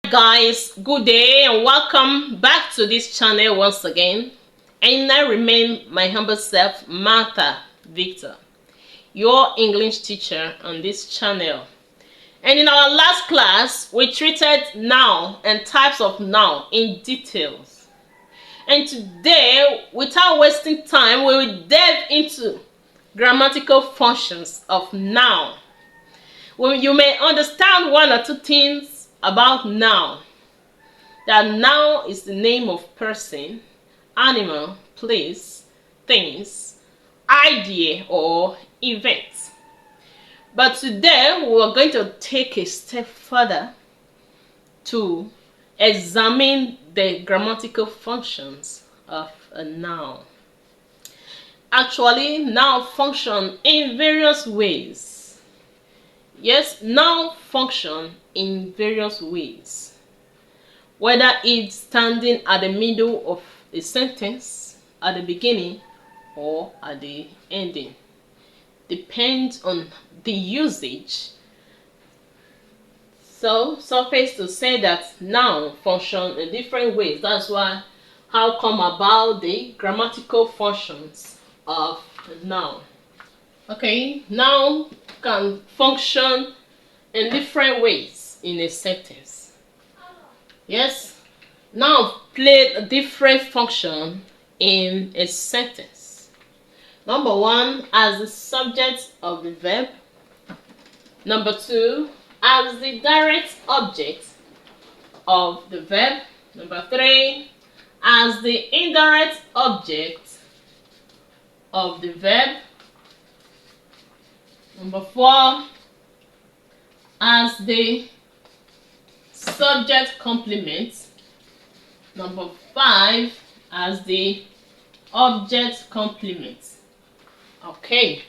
Guys, good day and welcome back to this channel once again. And I remain my humble self, Martha Victor, your English teacher on this channel. And in our last class, we treated noun and types of noun in details. And today, without wasting time, we will delve into grammatical functions of noun. You may understand one or two things about noun. That noun is the name of person, animal, place, things, idea, or event. But today we are going to take a step further to examine the grammatical functions of a noun. Actually, noun function in various ways. Yes, noun function in various ways. Whether it's standing at the middle of a sentence, at the beginning, or at the ending. Depends on the usage. So, suffice to say that noun function in different ways. That's why, how come about the grammatical functions of a noun. Okay, noun can function in different ways in a sentence. Yes, noun play a different function in a sentence. Number one, as the subject of the verb. Number two, as the direct object of the verb. Number three, as the indirect object of the verb. Number four, as the subject complement. Number five, as the object complement. Okay,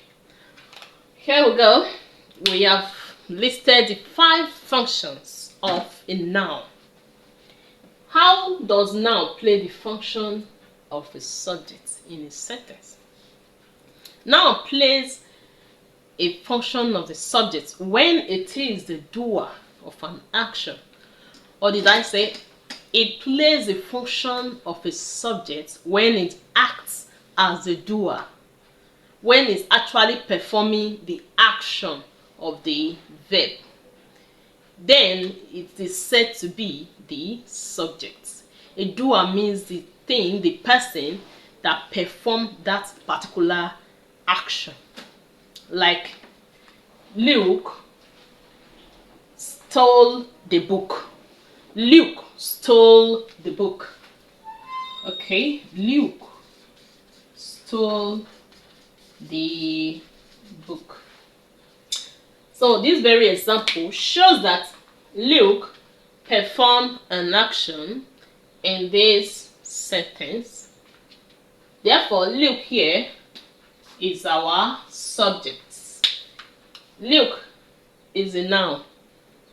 here we go. We have listed the 5 functions of a noun. How does noun play the function of a subject in a sentence? Noun plays a function of the subject when it is the doer of an action. Or did I say it plays a function of a subject when it acts as the doer, when it's actually performing the action of the verb? Then it is said to be the subject. A doer means the thing, the person that performed that particular action. Like Luke stole the book. Luke stole the book. Okay, Luke stole the book. So this very example shows that Luke performed an action in this sentence. Therefore, Luke here is our subject. Luke is a noun,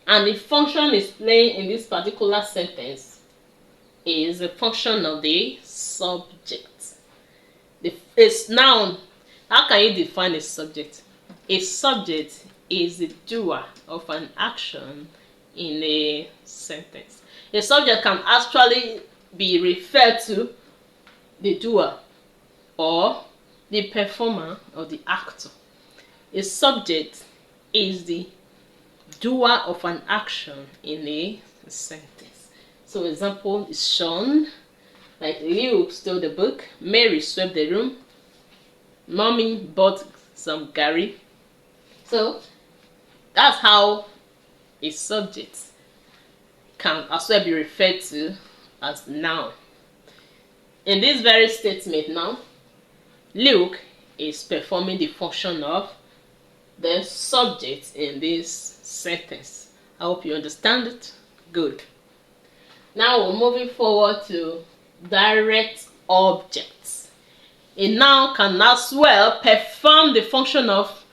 and the function is playing in this particular sentence is a function of the subject. It's noun. How can you define a subject? A subject is the doer of an action in a sentence. A subject can actually be referred to the doer or the performer or the actor. A subject is the doer of an action in a sentence. So example is shown, like Luke stole the book, Mary swept the room, Mommy bought some curry. So that's how a subject can as well be referred to as noun. In this very statement now, Luke is performing the function of the subject in this sentence. I hope you understand it. Good. Now we're moving forward to direct objects. A noun can as well perform the function of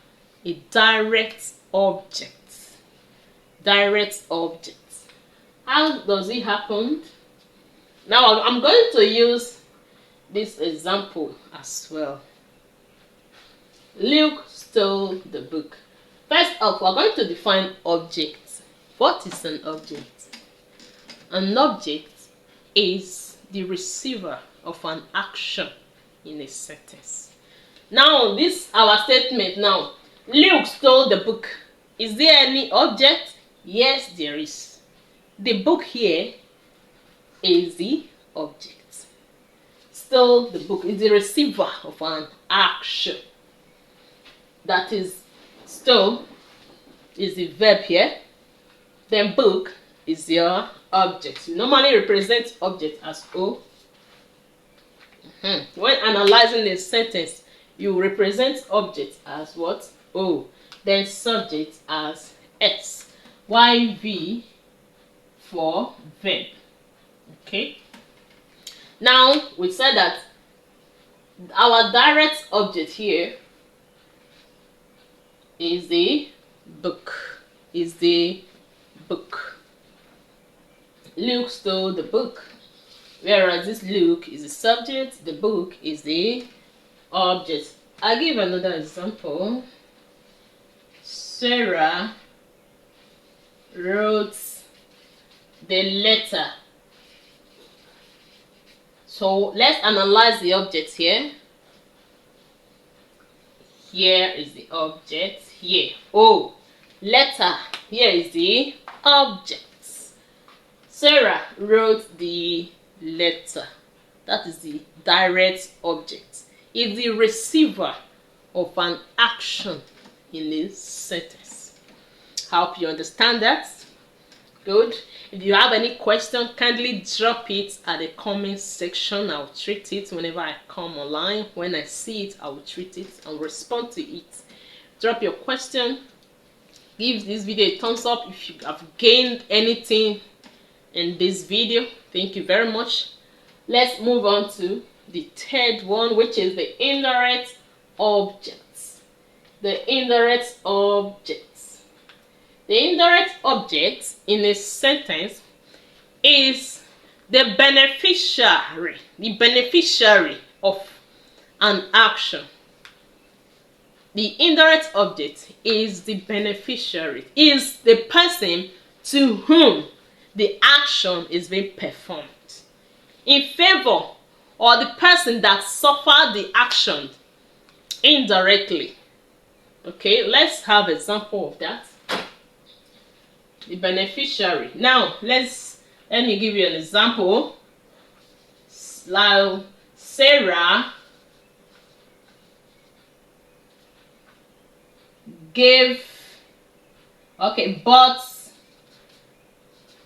a direct object. Direct object. How does it happen? Now I'm going to use this example as well. Luke stole the book. First off, we're going to define object. What is an object? An object is the receiver of an action in a sentence. Now, this our statement now. Luke stole the book. Is there any object? Yes, there is. The book here is the object. Stole the book is the receiver of an action. That is, stole is the verb here. Then book is your object. We normally represent object as O. When analyzing a sentence, you represent object as what? O. Then subject as S. YV for verb. Okay. Now we said that our direct object here is the book. Luke stole the book. Whereas this Luke is the subject, the book is the object. I'll give another example. Sarah wrote the letter. So let's analyze the object here. Here is the object. Here. Oh, letter. Here is the object. Sarah wrote the letter. That is the direct object. It's the receiver of an action in a sentence. Hope you understand that. Good. If you have any question, kindly drop it at the comment section. I'll treat it whenever I come online. When I see it, I will treat it and respond to it. Drop your question. Give this video a thumbs up if you have gained anything in this video. Thank you very much. Let's move on to the third one, which is the indirect objects. The indirect objects. The indirect object in a sentence is the beneficiary of an action. The indirect object is the beneficiary, is the person to whom the action is being performed in favor, or the person that suffered the action indirectly. Okay, let's have an example of that. The beneficiary. Now, let me give you an example. Like Sarah bought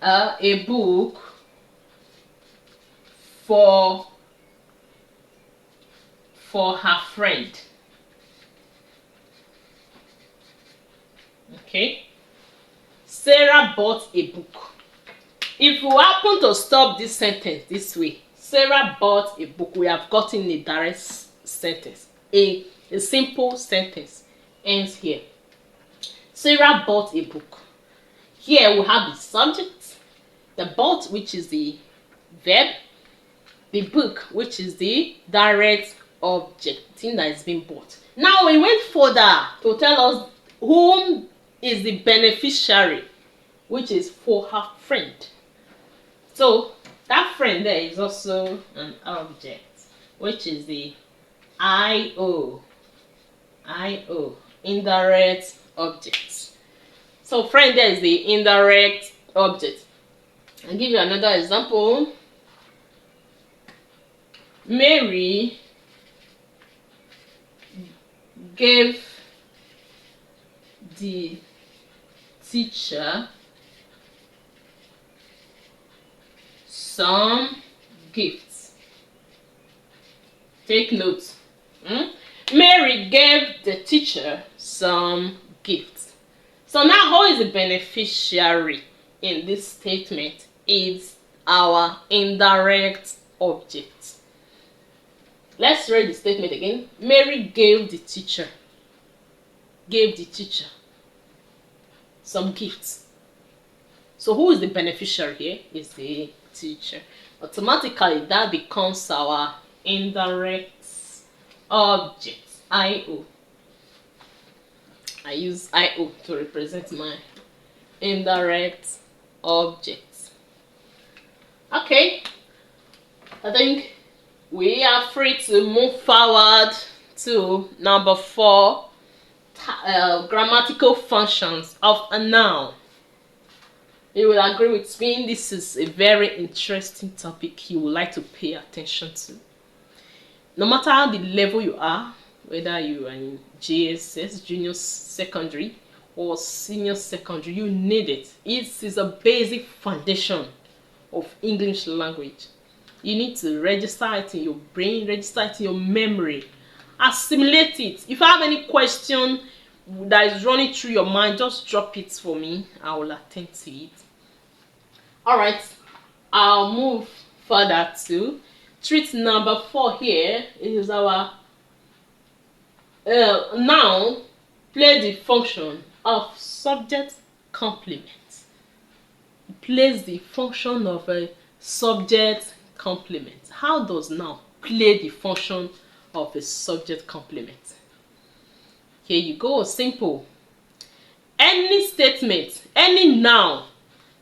a book for her friend. Okay, Sarah bought a book. If you happen to stop this sentence this way, Sarah bought a book, we have gotten a direct sentence. A simple sentence ends here. Sarah bought a book. Here we have the subject, the bought, which is the verb, the book, which is the direct object, thing that is being bought. Now we went further to tell us whom is the beneficiary, which is for her friend. So that friend there is also an object, which is the IO, indirect object. So friend there is the indirect object. I'll give you another example. Mary gave the teacher some gifts. Take note. Mary gave the teacher some gifts. So now who is the beneficiary in this statement? Is our indirect object. Let's read the statement again. Mary gave the teacher some gifts. So who is the beneficiary here? Is the teacher. Automatically that becomes our indirect object, IO. I use IO to represent my indirect object. Okay, I think we are free to move forward to number 4, grammatical functions of a noun. You will agree with me, this is a very interesting topic you would like to pay attention to. No matter the level you are, whether you are in JSS, junior secondary, or senior secondary, you need it. It is a basic foundation of English language. You need to register it in your brain, register it in your memory, assimilate it. If you have any question that is running through your mind, just drop it for me. I will attend to it. Alright, I'll move further to treat number 4 here. It is our noun plays the function of subject complement. It plays the function of a subject complement. How does noun play the function of a subject complement? Here you go, simple. Any statement, any noun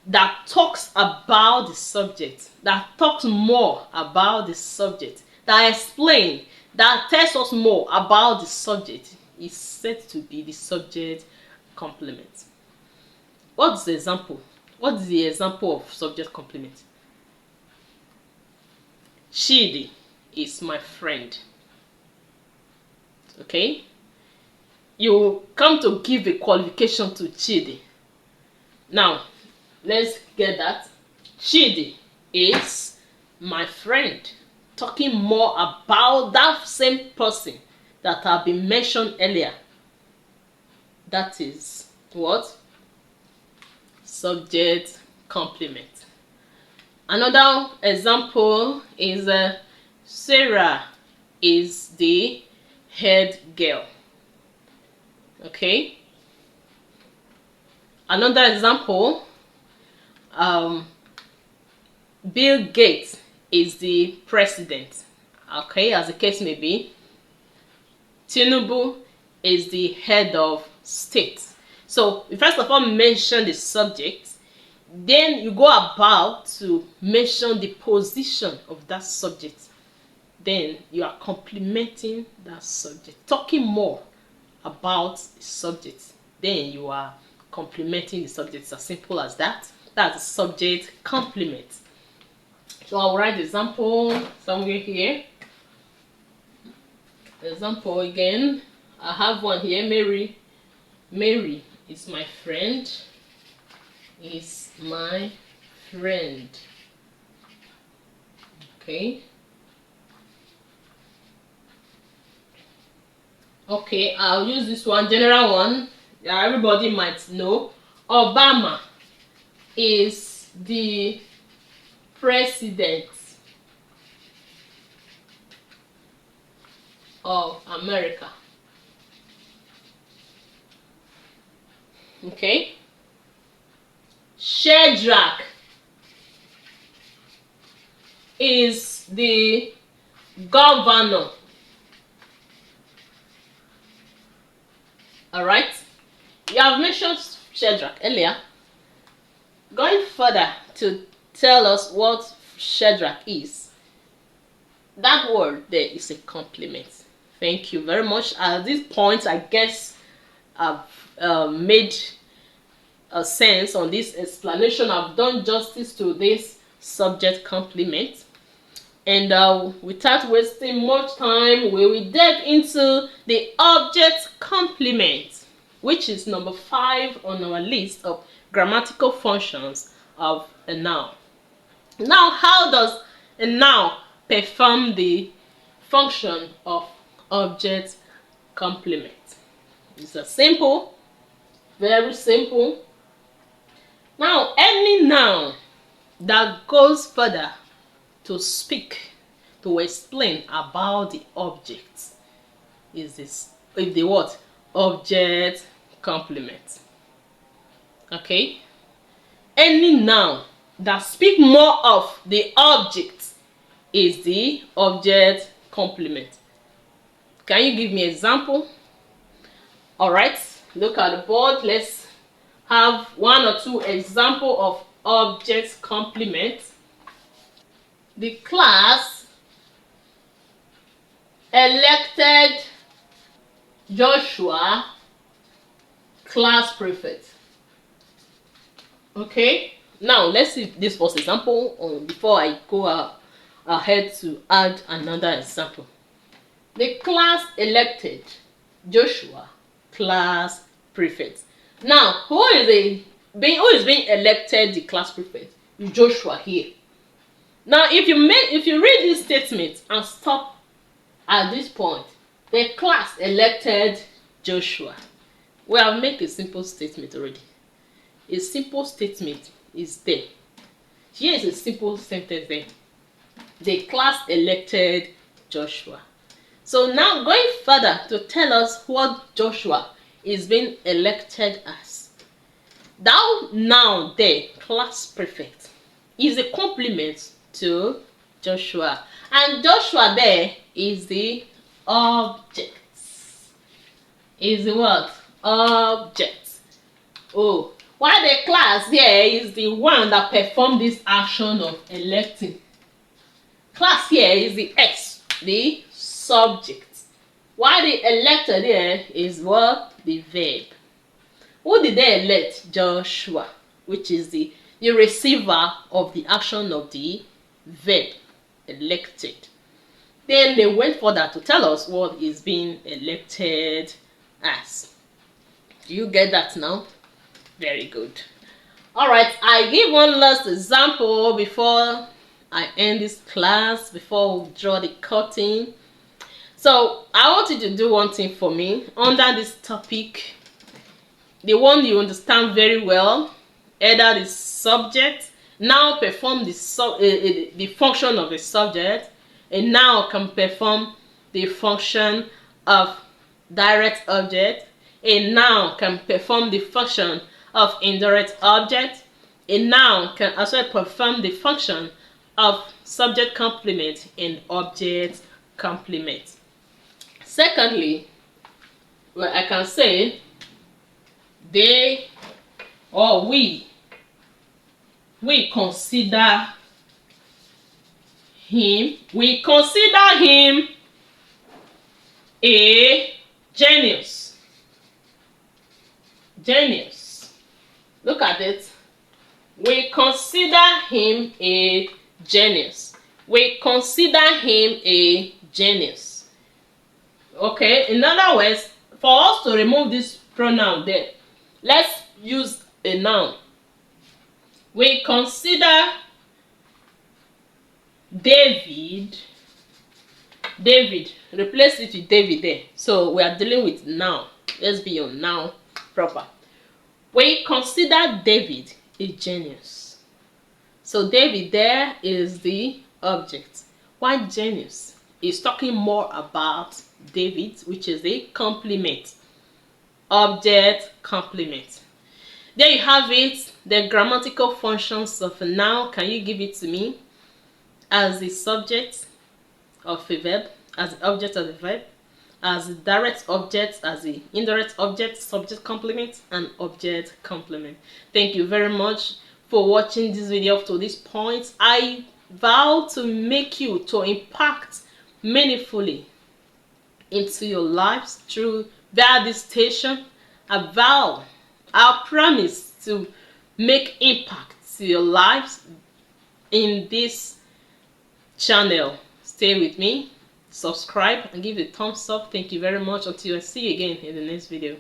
that talks about the subject, that talks more about the subject, that explains, that tells us more about the subject, is said to be the subject complement. What's the example? What's the example of subject complement? Chidi is my friend. Okay? You come to give a qualification to Chidi. Now, let's get that. Chidi is my friend. Talking more about that same person that have been mentioned earlier. That is what? Subject complement. Another example is Sarah is the head girl. Okay. Another example, Bill Gates is the president. Okay, as the case may be. Tinubu is the head of state. So you first of all mention the subject, then you go about to mention the position of that subject. Then you are complementing that subject, talking more about the subject. Then you are complementing the subject. It's as simple as that. That's the subject complement. So I'll write the example somewhere here. Example again. I have one here. Mary is my friend. Is my friend. Okay. Okay, I'll use this one, general one. Yeah, everybody might know. Obama is the president of America. Okay. Shadrach is the governor. Alright. You have mentioned Shadrach earlier. Going further to tell us what Shadrach is. That word there is a complement. Thank you very much. At this point, I guess I've made a sense on this explanation. I've done justice to this subject complement. And without wasting much time, we will delve into the object complement, which is number 5 on our list of grammatical functions of a noun. Now, how does a noun perform the function of object complement? It's a simple, very simple. Now, any noun that goes further to speak, to explain about the object is the what? Object complement. Okay? Any noun that speak more of the object is the object complement. Can you give me an example? Alright, look at the board. Let's have 1 or 2 examples of object complement. The class elected Joshua class prefect. Okay, now let's see this first example before I go ahead to add another example. The class elected Joshua class prefect. Now, who is being elected the class prefect? Joshua here. Now, if you read this statement and stop at this point, the class elected Joshua. We have made a simple statement already. A simple statement is there. Here is a simple sentence there. The class elected Joshua. So now going further to tell us what Joshua is being elected as. That noun there, class prefect, is a complement to Joshua. And Joshua there is the object. Is the what? Object. Oh, while the class here is the one that performed this action of electing. Class here is the S, the subject. While the elected here is what? The verb. Who did they elect? Joshua, which is the receiver of the action of the verb, elected. Then they went further to tell us what is being elected as. Do you get that now? Very good. Alright, I give one last example before I end this class, before we draw the curtain. So I want you to do one thing for me under this topic, the one you understand very well, either the subject, now perform the function of the subject, and now can perform the function of direct object, a noun can perform the function of indirect object, a noun can also perform the function of subject complement and object complement. Secondly, well, I can say they or we consider him a genius. Look at it. We consider him a genius. Okay, in other words, for us to remove this pronoun there, let's use a noun. We consider David, replace it with David there. So we are dealing with noun. Let's be on noun proper. We consider David a genius. So David there is the object. Why genius? Is talking more about David, which is the complement. Object complement. There you have it. The grammatical functions of a noun. Can you give it to me? As the subject of a verb, as the object of the verb, as the direct object, as the indirect object, subject complement, and object complement. Thank you very much for watching this video up to this point. I vow to make you to impact meaningfully into your lives through via this station. I promise to make impact to your lives in this channel. Stay with me, subscribe and give it a thumbs up. Thank you very much. Until I see you again in the next video.